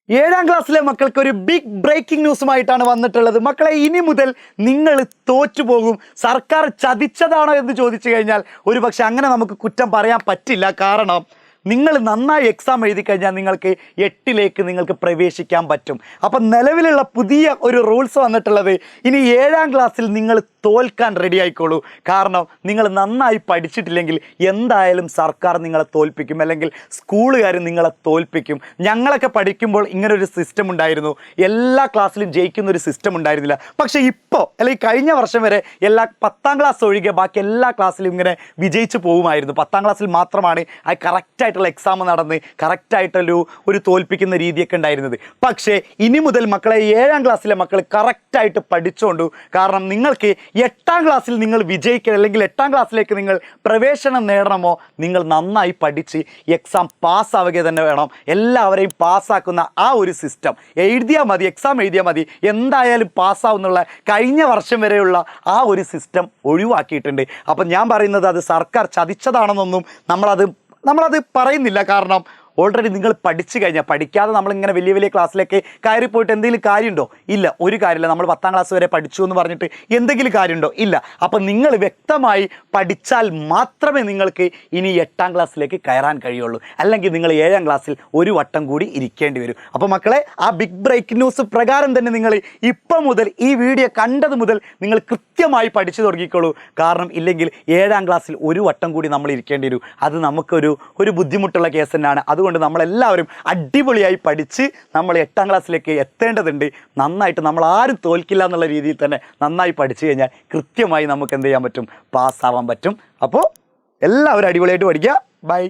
ഏഴാം ക്ലാസ്സിലെ മക്കൾക്ക് ഒരു ബിഗ് ബ്രേക്കിംഗ് ന്യൂസുമായിട്ടാണ് വന്നിട്ടുള്ളത്. മക്കളെ, ഇനി മുതൽ നിങ്ങൾ തോറ്റുപോകും. സർക്കാർ ചതിച്ചതാണോ എന്ന് ചോദിച്ചു കഴിഞ്ഞാൽ ഒരു പക്ഷെ അങ്ങനെ നമുക്ക് കുറ്റം പറയാൻ പറ്റില്ല. കാരണം നിങ്ങൾ നന്നായി എക്സാം എഴുതി കഴിഞ്ഞാൽ നിങ്ങൾക്ക് 8ലേക്ക് നിങ്ങൾക്ക് പ്രവേശിക്കാൻ പറ്റും. അപ്പം നിലവിലുള്ള പുതിയ ഒരു റൂൾസ് വന്നിട്ടുള്ളത്, ഇനി 7ാം ക്ലാസ്സിൽ നിങ്ങൾ തോൽക്കാൻ റെഡി ആയിക്കോളൂ. കാരണം നിങ്ങൾ നന്നായി പഠിച്ചിട്ടില്ലെങ്കിൽ എന്തായാലും സർക്കാർ നിങ്ങളെ തോൽപ്പിക്കും, അല്ലെങ്കിൽ സ്കൂളുകാർ നിങ്ങളെ തോൽപ്പിക്കും. ഞങ്ങളൊക്കെ പഠിക്കുമ്പോൾ ഇങ്ങനൊരു സിസ്റ്റം ഉണ്ടായിരുന്നു. എല്ലാ ക്ലാസ്സിലും ജയിക്കുന്ന ഒരു സിസ്റ്റം ഉണ്ടായിരുന്നില്ല. പക്ഷേ ഇപ്പോൾ അല്ലെങ്കിൽ കഴിഞ്ഞ വർഷം വരെ 10ാം ക്ലാസ് ഒഴികെ ബാക്കി എല്ലാ ക്ലാസ്സിലും ഇങ്ങനെ വിജയിച്ച് പോകുമായിരുന്നു. 10ാം ക്ലാസ്സിൽ മാത്രമാണ് അത് കറക്റ്റായിട്ടുള്ള എക്സാം നടന്ന് കറക്റ്റായിട്ടുള്ള തോൽപ്പിക്കുന്ന രീതിയൊക്കെ ഉണ്ടായിരുന്നത്. പക്ഷേ ഇനി മുതൽ മക്കളെ, 7ാം ക്ലാസ്സിലെ മക്കൾ കറക്റ്റായിട്ട് പഠിച്ചുകൊണ്ടു. കാരണം നിങ്ങൾക്ക് 8ാം ക്ലാസ്സിൽ നിങ്ങൾ വിജയിക്കണം, അല്ലെങ്കിൽ 8ാം ക്ലാസ്സിലേക്ക് നിങ്ങൾ പ്രവേശനം നേടണമോ, നിങ്ങൾ നന്നായി പഠിച്ച് എക്സാം പാസ്സാവുക തന്നെ വേണം. എല്ലാവരെയും പാസ്സാക്കുന്ന ആ ഒരു സിസ്റ്റം എഴുതിയാൽ മതി, എക്സാം എഴുതിയാൽ മതി, എന്തായാലും പാസ്സാവുന്നുള്ള കഴിഞ്ഞ വർഷം വരെയുള്ള ആ ഒരു സിസ്റ്റം ഒഴിവാക്കിയിട്ടുണ്ട്. അപ്പം ഞാൻ പറയുന്നത്, അത് സർക്കാർ ചതിച്ചതാണെന്നൊന്നും നമ്മളത് പറയുന്നില്ല. കാരണം ഓൾറെഡി നിങ്ങൾ പഠിച്ചു കഴിഞ്ഞാൽ, പഠിക്കാതെ നമ്മളിങ്ങനെ വലിയ വലിയ ക്ലാസ്സിലേക്ക് കയറി പോയിട്ട് എന്തെങ്കിലും കാര്യമുണ്ടോ? ഇല്ല, ഒരു കാര്യമില്ല. നമ്മൾ 10ാം ക്ലാസ് വരെ പഠിച്ചു എന്ന് പറഞ്ഞിട്ട് എന്തെങ്കിലും കാര്യമുണ്ടോ? ഇല്ല. അപ്പം നിങ്ങൾ വ്യക്തമായി പഠിച്ചാൽ മാത്രമേ നിങ്ങൾക്ക് ഇനി 8ാം ക്ലാസ്സിലേക്ക് കയറാൻ കഴിയുള്ളൂ. അല്ലെങ്കിൽ നിങ്ങൾ 7ാം ക്ലാസ്സിൽ ഒരു വട്ടം കൂടി ഇരിക്കേണ്ടി വരും. അപ്പോൾ മക്കളെ, ആ ബിഗ് ബ്രേക്കിംഗ് ന്യൂസ് പ്രകാരം തന്നെ നിങ്ങൾ ഇപ്പം മുതൽ, ഈ വീഡിയോ കണ്ടത് മുതൽ നിങ്ങൾ കൃത്യമായി പഠിച്ചു തുടങ്ങിക്കോളൂ. കാരണം ഇല്ലെങ്കിൽ 7ാം ക്ലാസ്സിൽ ഒരു വട്ടം കൂടി നമ്മൾ ഇരിക്കേണ്ടി വരും. അത് നമുക്കൊരു ബുദ്ധിമുട്ടുള്ള കേസ് തന്നെയാണ്. അതുകൊണ്ട് നമ്മളെല്ലാവരും അടിപൊളിയായി പഠിച്ച് നമ്മൾ 8ാം ക്ലാസ്സിലേക്ക് എത്തേണ്ടതുണ്ട്. നന്നായിട്ട് നമ്മൾ ആരും തോൽക്കില്ല എന്നുള്ള രീതിയിൽ തന്നെ നന്നായി പഠിച്ചു കഴിഞ്ഞാൽ കൃത്യമായി നമുക്ക് എന്ത് ചെയ്യാൻ പറ്റും? പാസ്സാവാൻ പറ്റും. അപ്പോൾ എല്ലാവരും അടിപൊളിയായിട്ട് പഠിക്കുക. ബൈ.